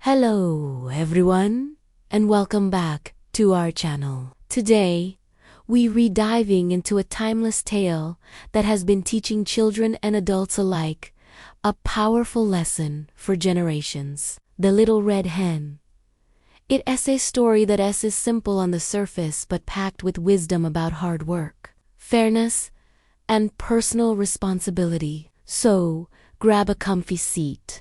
Hello everyone, and welcome back to our channel. Today, we re-diving into a timeless tale that has been teaching children and adults alike a powerful lesson for generations. The Little Red Hen. It is a story that is simple on the surface but packed with wisdom about hard work, fairness, and personal responsibility. So, grab a comfy seat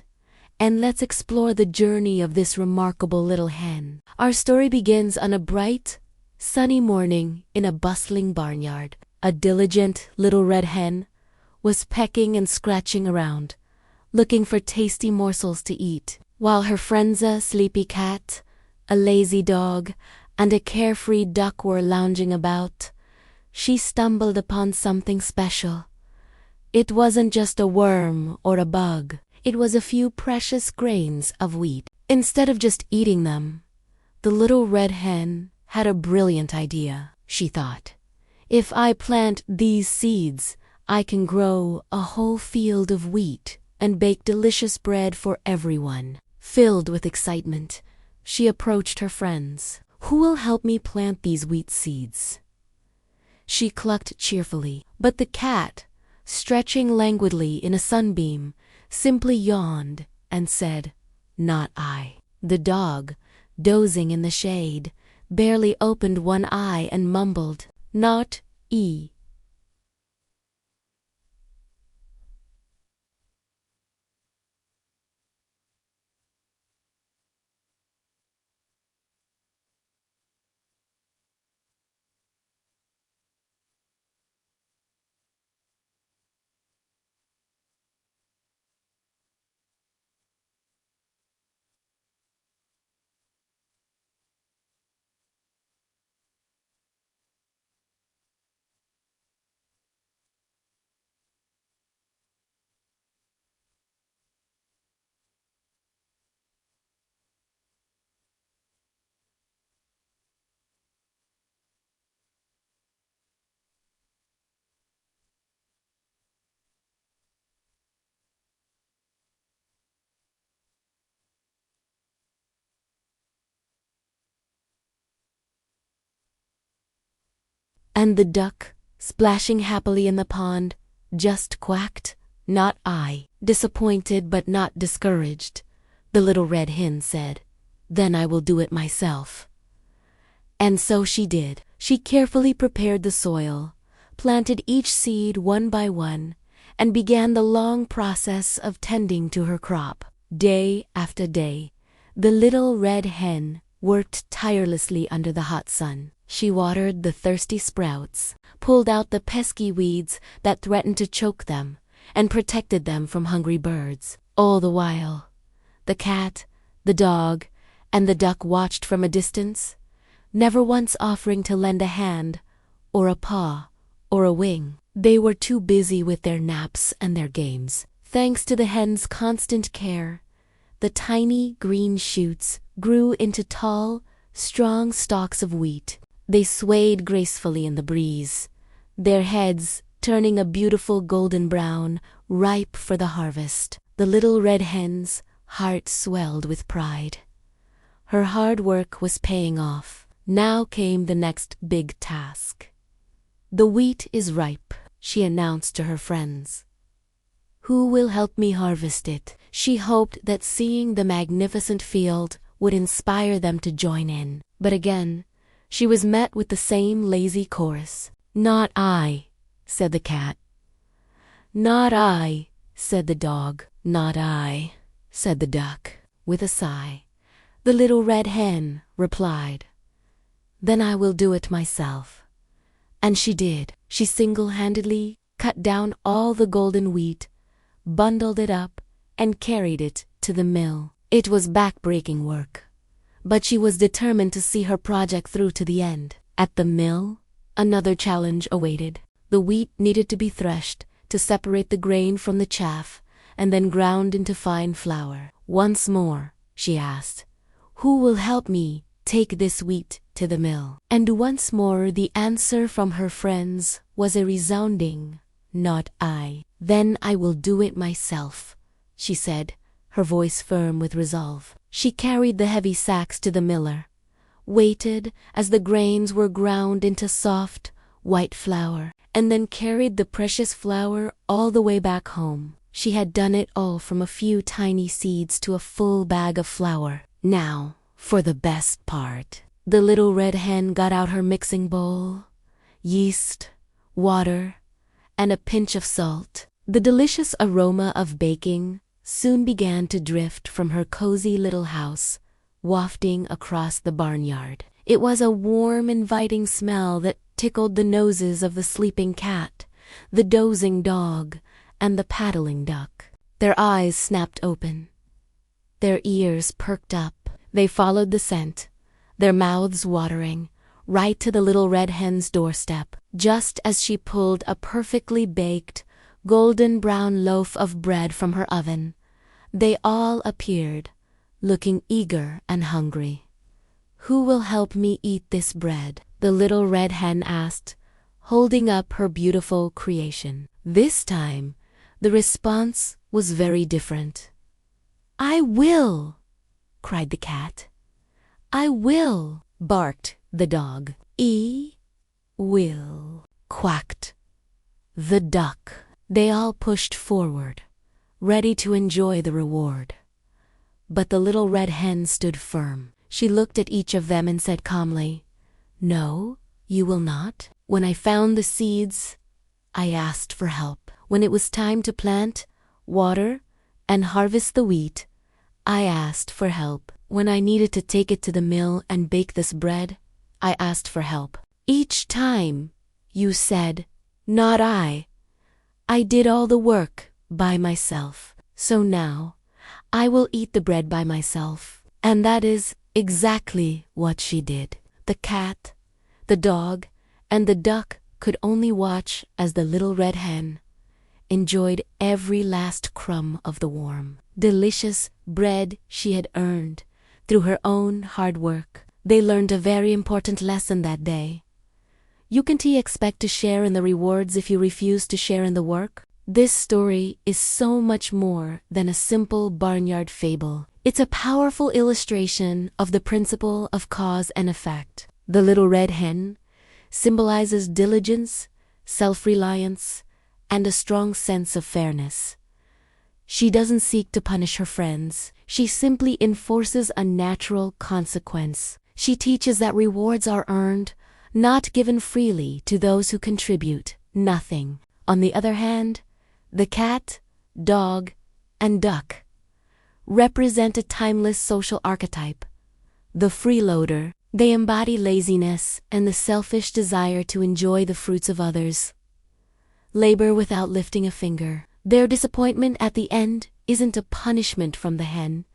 and let's explore the journey of this remarkable little hen. Our story begins on a bright, sunny morning in a bustling barnyard. A diligent little red hen was pecking and scratching around, looking for tasty morsels to eat, while her friends, a sleepy cat, a lazy dog, and a carefree duck were lounging about. She stumbled upon something special. It wasn't just a worm or a bug. It was a few precious grains of wheat. Instead of just eating them, the little red hen had a brilliant idea. She thought, if I plant these seeds, I can grow a whole field of wheat and bake delicious bread for everyone. Filled with excitement, she approached her friends. Who will help me plant these wheat seeds? She clucked cheerfully, but the cat, stretching languidly in a sunbeam, simply yawned and said, "Not I." The dog, dozing in the shade, barely opened one eye and mumbled, "Not E." And the duck, splashing happily in the pond, just quacked, "Not I." Disappointed but not discouraged, the little red hen said, "Then I will do it myself." And so she did. She carefully prepared the soil, planted each seed one by one, and began the long process of tending to her crop. Day after day, the little red hen worked tirelessly under the hot sun. She watered the thirsty sprouts, pulled out the pesky weeds that threatened to choke them, and protected them from hungry birds. All the while, the cat, the dog, and the duck watched from a distance, never once offering to lend a hand, or a paw, or a wing. They were too busy with their naps and their games. Thanks to the hen's constant care, the tiny green shoots grew into tall, strong stalks of wheat. They swayed gracefully in the breeze, their heads turning a beautiful golden brown, ripe for the harvest. The little red hen's heart swelled with pride. Her hard work was paying off. Now came the next big task. "The wheat is ripe," she announced to her friends. "Who will help me harvest it?" She hoped that seeing the magnificent field would inspire them to join in. But again, she was met with the same lazy chorus. "Not I," said the cat. "Not I," said the dog. "Not I," said the duck. With a sigh, the little red hen replied, "Then I will do it myself." And she did. She single-handedly cut down all the golden wheat, bundled it up, and carried it to the mill. It was back-breaking work, but she was determined to see her project through to the end. At the mill, another challenge awaited. The wheat needed to be threshed to separate the grain from the chaff and then ground into fine flour. Once more, she asked, "Who will help me take this wheat to the mill?" And once more the answer from her friends was a resounding, "Not I." "Then I will do it myself," she said, her voice firm with resolve. She carried the heavy sacks to the miller, waited as the grains were ground into soft, white flour, and then carried the precious flour all the way back home. She had done it all from a few tiny seeds to a full bag of flour. Now, for the best part. The little red hen got out her mixing bowl, yeast, water, and a pinch of salt. The delicious aroma of baking soon began to drift from her cozy little house, wafting across the barnyard. It was a warm, inviting smell that tickled the noses of the sleeping cat, the dozing dog, and the paddling duck. Their eyes snapped open. Their ears perked up. They followed the scent, their mouths watering, right to the little red hen's doorstep. Just as she pulled a perfectly baked, golden brown loaf of bread from her oven, they all appeared, looking eager and hungry. "Who will help me eat this bread?" the little red hen asked, holding up her beautiful creation. This time, the response was very different. "I will!" cried the cat. "I will!" barked the dog. "Will!" quacked the duck. They all pushed forward, ready to enjoy the reward. But the little red hen stood firm. She looked at each of them and said calmly, "No, you will not. When I found the seeds, I asked for help. When it was time to plant, water, and harvest the wheat, I asked for help. When I needed to take it to the mill and bake this bread, I asked for help. Each time, you said, 'Not I.' I did all the work by myself. So now, I will eat the bread by myself." And that is exactly what she did. The cat, the dog, and the duck could only watch as the little red hen enjoyed every last crumb of the warm, delicious bread she had earned through her own hard work. They learned a very important lesson that day. You can't expect to share in the rewards if you refuse to share in the work. This story is so much more than a simple barnyard fable. It's a powerful illustration of the principle of cause and effect. The little red hen symbolizes diligence, self-reliance, and a strong sense of fairness. She doesn't seek to punish her friends. She simply enforces a natural consequence. She teaches that rewards are earned, not given freely to those who contribute nothing. On the other hand, the cat, dog, and duck represent a timeless social archetype. The freeloader. They embody laziness and the selfish desire to enjoy the fruits of others. Labor without lifting a finger. Their disappointment at the end isn't a punishment from the hen,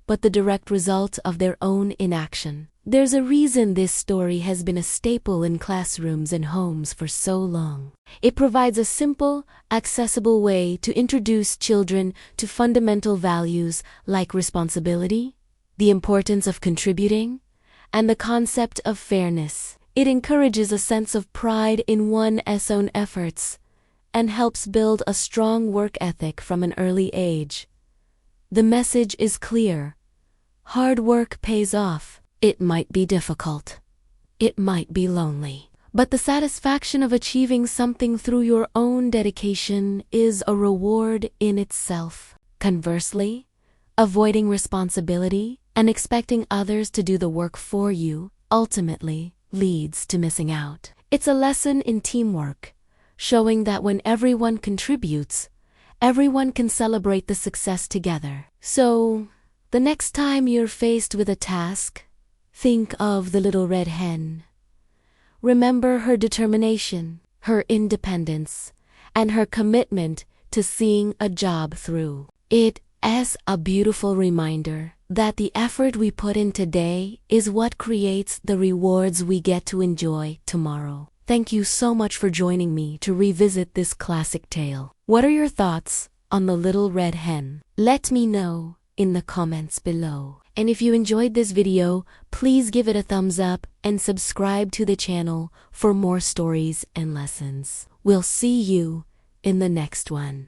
but the direct result of their own inaction. There's a reason this story has been a staple in classrooms and homes for so long. It provides a simple, accessible way to introduce children to fundamental values like responsibility, the importance of contributing, and the concept of fairness. It encourages a sense of pride in one's own efforts and helps build a strong work ethic from an early age. The message is clear. Hard work pays off. It might be difficult. It might be lonely. But the satisfaction of achieving something through your own dedication is a reward in itself. Conversely, avoiding responsibility and expecting others to do the work for you ultimately leads to missing out. It's a lesson in teamwork, showing that when everyone contributes, everyone can celebrate the success together. So, the next time you're faced with a task, think of the little red hen. Remember her determination, her independence, and her commitment to seeing a job through. It is a beautiful reminder that the effort we put in today is what creates the rewards we get to enjoy tomorrow. Thank you so much for joining me to revisit this classic tale. What are your thoughts on the Little Red Hen? Let me know in the comments below. And if you enjoyed this video, please give it a thumbs up and subscribe to the channel for more stories and lessons. We'll see you in the next one.